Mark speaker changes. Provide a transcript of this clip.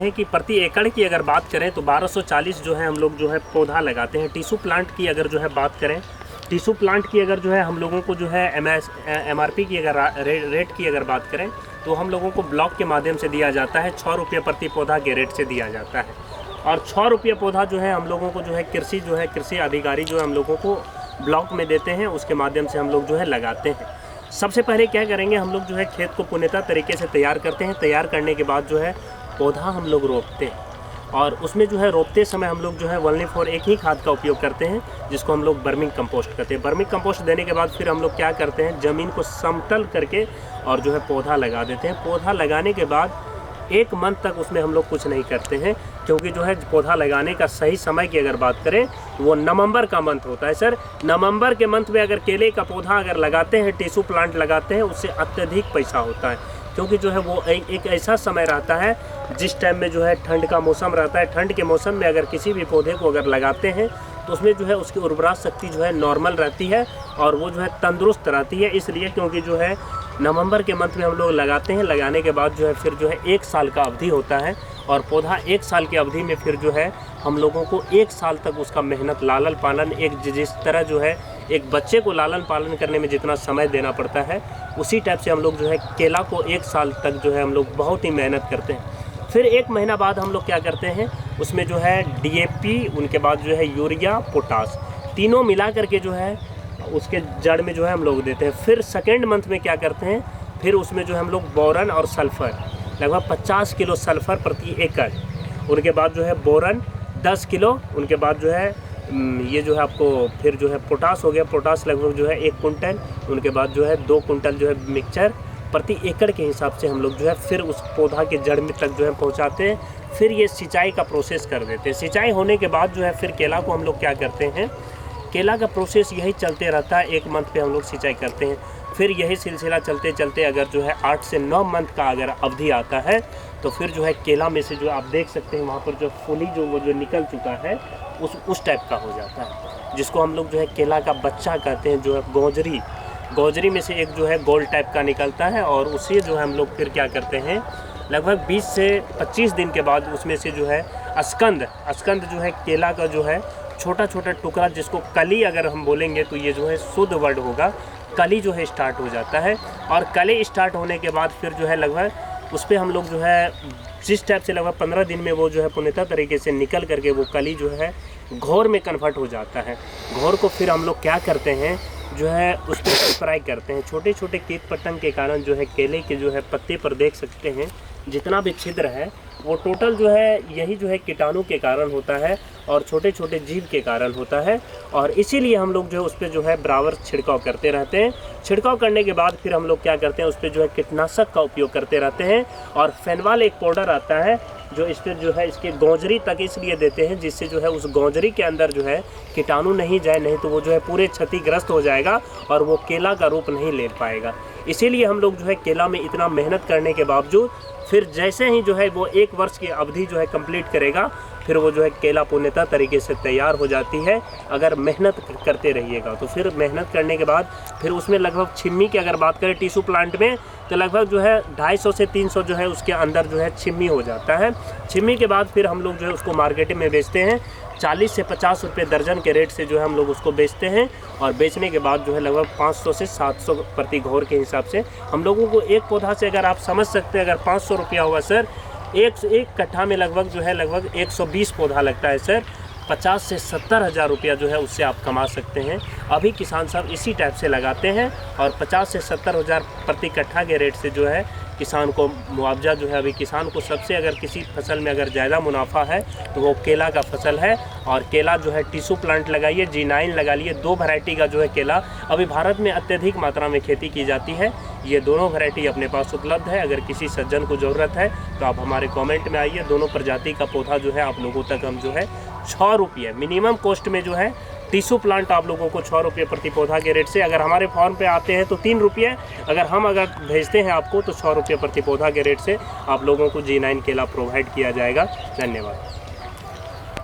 Speaker 1: है कि प्रति एकड़ की अगर बात करें तो 1240 जो है हम लोग जो है पौधा लगाते हैं। टिश्यू प्लांट की अगर जो है बात करें, टिश्यू प्लांट की अगर जो है हम लोगों को जो है MRP की अगर रेट की अगर बात करें तो हम लोगों को ब्लॉक के माध्यम से दिया जाता है, 6 रुपये प्रति पौधा के रेट से दिया जाता है। और 6 रुपये पौधा जो है हम लोगों को जो है कृषि अधिकारी जो है हम लोगों को ब्लॉक में देते हैं, उसके माध्यम से हम लोग जो है लगाते हैं। सबसे पहले क्या करेंगे, हम लोग जो है खेत को पुण्यता तरीके से तैयार करते हैं। तैयार करने के बाद जो है पौधा हम लोग रोपते हैं और उसमें जो है रोपते समय हम लोग जो है वल्नी-4 एक ही खाद का उपयोग करते हैं, जिसको हम लोग बर्मिंग कंपोस्ट कहते हैं। बर्मिंग कंपोस्ट देने के बाद फिर हम लोग क्या करते हैं, ज़मीन को समतल करके और जो है पौधा लगा देते हैं। पौधा लगाने के बाद 1 मंथ तक उसमें हम लोग कुछ नहीं करते हैं, क्योंकि जो है पौधा लगाने का सही समय की अगर बात करें वो नवंबर का मंथ होता है। सर, नवंबर के मंथ में अगर केले का पौधा अगर लगाते हैं, टिश्यू प्लांट लगाते हैं, उससे अत्यधिक पैसा होता है, क्योंकि जो है वो एक ऐसा समय रहता है जिस टाइम में जो है ठंड का मौसम रहता है। ठंड के मौसम में अगर किसी भी पौधे को अगर लगाते हैं तो उसमें जो है उसकी उर्वरा शक्ति जो है नॉर्मल रहती है और वो जो है तंदुरुस्त रहती है। इसलिए क्योंकि जो है नवंबर के मंथ में हम लोग लगाते हैं। लगाने के बाद जो है फिर जो है 1 साल का अवधि होता है और पौधा 1 साल की अवधि में फिर जो है हम लोगों को 1 साल तक उसका मेहनत, लालन पालन, एक जिस तरह जो है एक बच्चे को लालन पालन करने में जितना समय देना पड़ता है, उसी टाइप से हम लोग जो है केला को 1 साल तक जो है हम लोग बहुत ही मेहनत करते हैं। फिर 1 महीना बाद हम लोग क्या करते हैं, उसमें जो है DAP, उनके बाद जो है यूरिया, पोटास, तीनों मिला करके जो है उसके जड़ में जो है हम लोग देते हैं। फिर सेकेंड मंथ में क्या करते हैं, फिर उसमें जो है हम लोग बोरन और सल्फ़र, लगभग 50 किलो सल्फ़र प्रति एकड़, उनके बाद जो है बोरन 10 किलो, उनके बाद जो है ये जो है आपको फिर जो है पोटास हो गया, पोटास लगभग जो है 1 कुंटल, उनके बाद जो है 2 कुंटल जो है मिक्सचर प्रति एकड़ के हिसाब से हम लोग जो है फिर उस पौधा के जड़ में तक जो है पहुंचाते हैं। फिर ये सिंचाई का प्रोसेस कर देते हैं। सिंचाई होने के बाद जो है फिर केला को हम लोग क्या करते हैं, केला का प्रोसेस यही चलते रहता है। 1 मंथ पे हम लोग सिंचाई करते हैं, फिर यही सिलसिला चलते चलते अगर जो है 8 से 9 मंथ का अगर अवधि आता है तो फिर जो है केला में से जो आप देख सकते हैं वहाँ पर जो फूली वो जो निकल चुका है उस टाइप का हो जाता है, जिसको हम लोग जो है केला का बच्चा कहते हैं। जो है गोजरी में से एक जो है गोल टाइप का निकलता है और उसे जो है हम लोग फिर क्या करते हैं, लगभग 20 से 25 दिन के बाद उसमें से जो है अस्कंद जो है केला का जो है छोटा छोटा टुकड़ा, जिसको कली अगर हम बोलेंगे तो ये जो है शुद्ध वर्ड होगा, कली जो है स्टार्ट हो जाता है। और कली स्टार्ट होने के बाद फिर जो है लगभग उस पर हम लोग जो है जिस टाइप से लगभग 15 दिन में वो जो है पूर्णतः तरीके से निकल करके वो कली जो है घोर में कन्वर्ट हो जाता है। घोर को फिर हम लोग क्या करते हैं, जो है उस पर स्प्रे करते हैं। छोटे छोटे कीट पतंग के कारण जो है केले के जो है पत्ते पर देख सकते हैं जितना भी छिद्र है वो टोटल जो है यही जो है कीटाणु के कारण होता है और छोटे छोटे जीव के कारण होता है। और इसीलिए हम लोग जो है उस पर जो है बराबर छिड़काव करते रहते हैं। छिड़काव करने के बाद फिर हम लोग क्या करते हैं, उस पर जो है कीटनाशक का उपयोग करते रहते हैं। और फेनवाल एक पाउडर आता है जो इस पर जो है इसके गोंजरी तक इसलिए देते हैं जिससे जो है उस गोंजरी के अंदर जो है कीटाणु नहीं जाए, नहीं तो वो जो है पूरे क्षतिग्रस्त हो जाएगा और वो केला का रूप नहीं ले पाएगा। इसीलिए हम लोग जो है केला में इतना मेहनत करने के बावजूद फिर जैसे ही जो है वो 1 वर्ष की अवधि जो है कंप्लीट करेगा, फिर वो जो है केला पूर्णतः तरीके से तैयार हो जाती है। अगर मेहनत करते रहिएगा तो फिर मेहनत करने के बाद फिर उसमें लगभग छिम्मी की अगर बात करें टिश्यू प्लांट में तो लगभग जो है 250 से 300 जो है उसके अंदर जो है छिम्मी हो जाता है। छिम्मी के बाद फिर हम लोग जो है उसको मार्केट में बेचते हैं 40 से 50 रुपये दर्जन के रेट से जो है हम लोग उसको बेचते हैं। और बेचने के बाद जो है लगभग 500 से 700 प्रति घोर के हिसाब से हम लोगों को एक पौधा से अगर आप समझ सकते हैं, अगर 500 रुपया हुआ सर, एक कट्ठा में लगभग जो है लगभग 120 पौधा लगता है सर, 50 से 70 हज़ार रुपया जो है उससे आप कमा सकते हैं। अभी किसान साहब इसी टाइप से लगाते हैं और 50 से 70 हज़ार प्रति कट्ठा के रेट से जो है किसान को मुआवजा जो है, अभी किसान को सबसे अगर किसी फसल में अगर ज़्यादा मुनाफा है तो वो केला का फसल है। और केला जो है टिश्यू प्लांट लगाइए, G9 लगा लिए, 2 वैरायटी का जो है केला अभी भारत में अत्यधिक मात्रा में खेती की जाती है। ये दोनों वैरायटी अपने पास उपलब्ध है। अगर किसी सज्जन को ज़रूरत है तो आप हमारे कमेंट में आइए। दोनों प्रजाति का पौधा जो है आप लोगों तक हम जो है 6 रुपये मिनिमम कॉस्ट में जो है टिश्यू प्लांट आप लोगों को 6 रुपये प्रति पौधा के रेट से, अगर हमारे फॉर्म पे आते हैं तो 3 रुपये, अगर भेजते हैं आपको तो 6 रुपये प्रति पौधा के रेट से आप लोगों को G9 केला प्रोवाइड किया जाएगा। धन्यवाद।